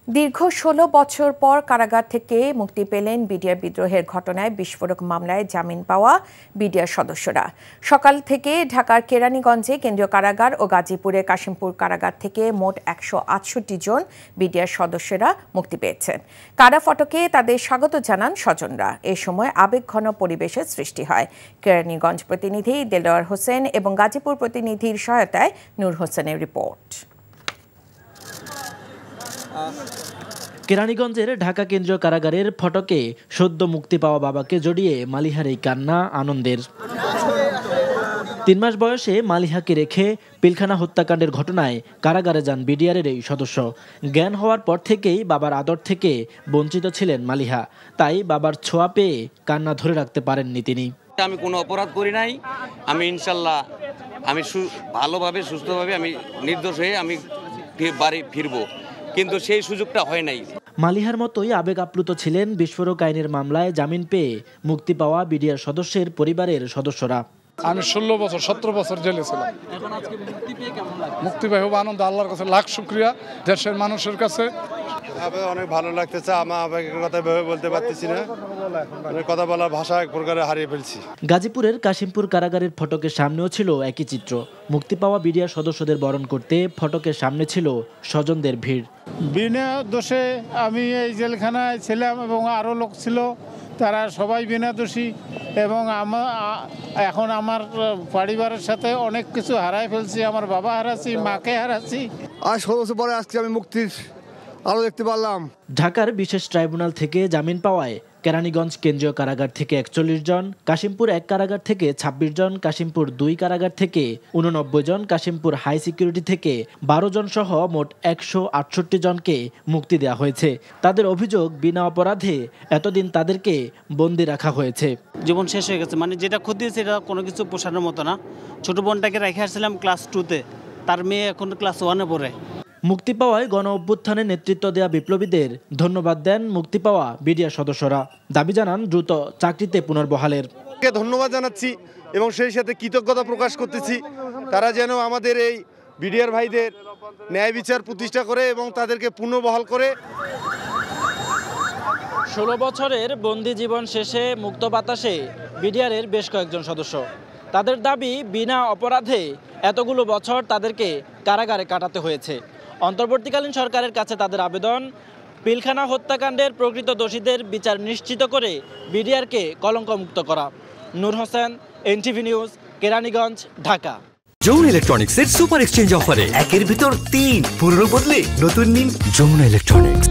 দীর্ঘ ১৬ বছর পর কারাগার থেকে মুক্তি পেলেন বিডিআর বিদ্রোহের ঘটনায় বিস্ফোরক মামলায় জামিন পাওয়া বিডিআর সদস্যরা। সকাল থেকে ঢাকার কেরানীগঞ্জে কেন্দ্রীয় কারাগার ও গাজীপুরের কাশিমপুর কারাগার থেকে মোট ১৬৮ জন বিডিআর সদস্যরা মুক্তি পেয়েছেন। কারা ফটকে তাদের স্বাগত জানান স্বজনরা। এ সময় আবেগঘন পরিবেশের সৃষ্টি হয়। কেরানীগঞ্জ প্রতিনিধি দেলোয়ার হোসেন এবং গাজীপুর প্রতিনিধির সহায়তায় নূর হোসেনের রিপোর্ট। কেরানীগঞ্জের ঢাকা কেন্দ্রীয় কারাগারের ফটকে সদ্য মুক্তি পাওয়া বাবাকে জড়িয়ে মালিহার এই কান্না আনন্দের। ৩ মাস বয়সে মালিহাকে রেখে পিলখানা হত্যাকাণ্ডের ঘটনায় কারাগারে যান বিডিআরের এই সদস্য। জ্ঞান হওয়ার পর থেকেই বাবার আদর থেকে বঞ্চিত ছিলেন মালিহা, তাই বাবার ছোঁয়া পেয়ে কান্না ধরে রাখতে পারেননি তিনি। আমি কোনো অপরাধ করি নাই, আমি ইনশাল্লাহ আমি ভালোভাবে সুস্থভাবে আমি নির্দোষ হয়ে আমি বাড়ি ফিরবো, কিন্তু সেই সুযোগটা হয় নাই। মালিহার মতোই আবেগ আপ্লুত ছিলেন বিস্ফোরক আইনের মামলায় জামিন পেয়ে মুক্তি পাওয়া বিডিআর সদস্যের পরিবারের সদস্যরা। আমি ১৬ বছর ১৭ বছর জেলে ছিলাম। মুক্তি পেয়ে খুব আনন্দ, আল্লাহর কাছে লাখ শুকরিয়া, দেশের মানুষের কাছে অনেক ভালো লাগতেছে। আমার আবেগের কথা ভেবে বলতে পারতেছি না, কথা বলার ভাষা এক প্রকারে হারিয়ে ফেলছি। গাজীপুরের কাশিমপুর কারাগারের ফটকের সামনেও ছিল একই চিত্র। মুক্তি পাওয়া বিডিআর সদস্যদের বরণ করতে ফটকের সামনে ছিল স্বজনদের ভিড়। বিনা দোষে আমি এই জেলখানায় ছিলাম এবং আরও লোক ছিল, তারা সবাই বিনা দোষী এবং এখন আমার পরিবারের সাথে অনেক কিছু হারাই ফেলছি। আমার বাবা হারাচ্ছি, মাকে হারাচ্ছি। আজ ১৬ বছর পরে আজকে আমি মুক্তির আলো দেখতে পারলাম। ঢাকার বিশেষ ট্রাইব্যুনাল থেকে জামিন পাওয়ায় কেরানীগঞ্জ কেন্দ্রীয় কারাগার থেকে ৪১ জন, কাশিমপুর ১ কারাগার থেকে ২৬ জন, কাশিমপুর ২ কারাগার থেকে ৮৯ জন, কাশিমপুর হাই সিকিউরিটি থেকে ১২ জন সহ মোট ১৬৮ জনকে মুক্তি দেওয়া হয়েছে। তাদের অভিযোগ, বিনা অপরাধে এতদিন তাদেরকে বন্দি রাখা হয়েছে। জীবন শেষ হয়ে গেছে, মানে যেটা ক্ষতি হয়েছে এটা কোনো কিছু পোষানোর মতো না। ছোট বোনটাকে রেখে আসছিলাম ক্লাস 2-তে, তার মেয়ে এখন ক্লাস 1-এ পড়ে। মুক্তি পাওয়ায় গণ অভ্যুত্থানে নেতৃত্ব দেওয়া বিপ্লবীদের ধন্যবাদ দেন মুক্তি পাওয়া বিডিআর সদস্যরা। দাবি জানান দ্রুত চাকরিতে পুনর্বহালের। ধন্যবাদ জানাচ্ছি এবং সেই সাথে কৃতজ্ঞতা প্রকাশ করতেছি, তারা যেন আমাদের এই বিডিআর ভাইদের ন্যায় বিচার প্রতিষ্ঠা করে এবং তাদেরকে পুনর্বহাল করে। ১৬ বছরের বন্দি জীবন শেষে মুক্ত বাতাসে বিডিআরের বেশ কয়েকজন সদস্য। তাদের দাবি, বিনা অপরাধে এতগুলো বছর তাদেরকে কারাগারে কাটাতে হয়েছে। অন্তর্বর্তীকালীন সরকারের কাছে তাদের আবেদন, পিলখানা হত্যাকাণ্ডের প্রকৃত দোষীদের বিচার নিশ্চিত করে বিডিআরকে কলঙ্কমুক্ত করা। নূর হোসেন, এনটিভি নিউজ, কেরানীগঞ্জ, ঢাকা। যমুনা ইলেকট্রনিক্সের সুপার এক্সচেঞ্জ অফারে ১-এর ভিতর ৩ পুরনো বদলে নতুন নিন। যমুনা ইলেকট্রনিক্স।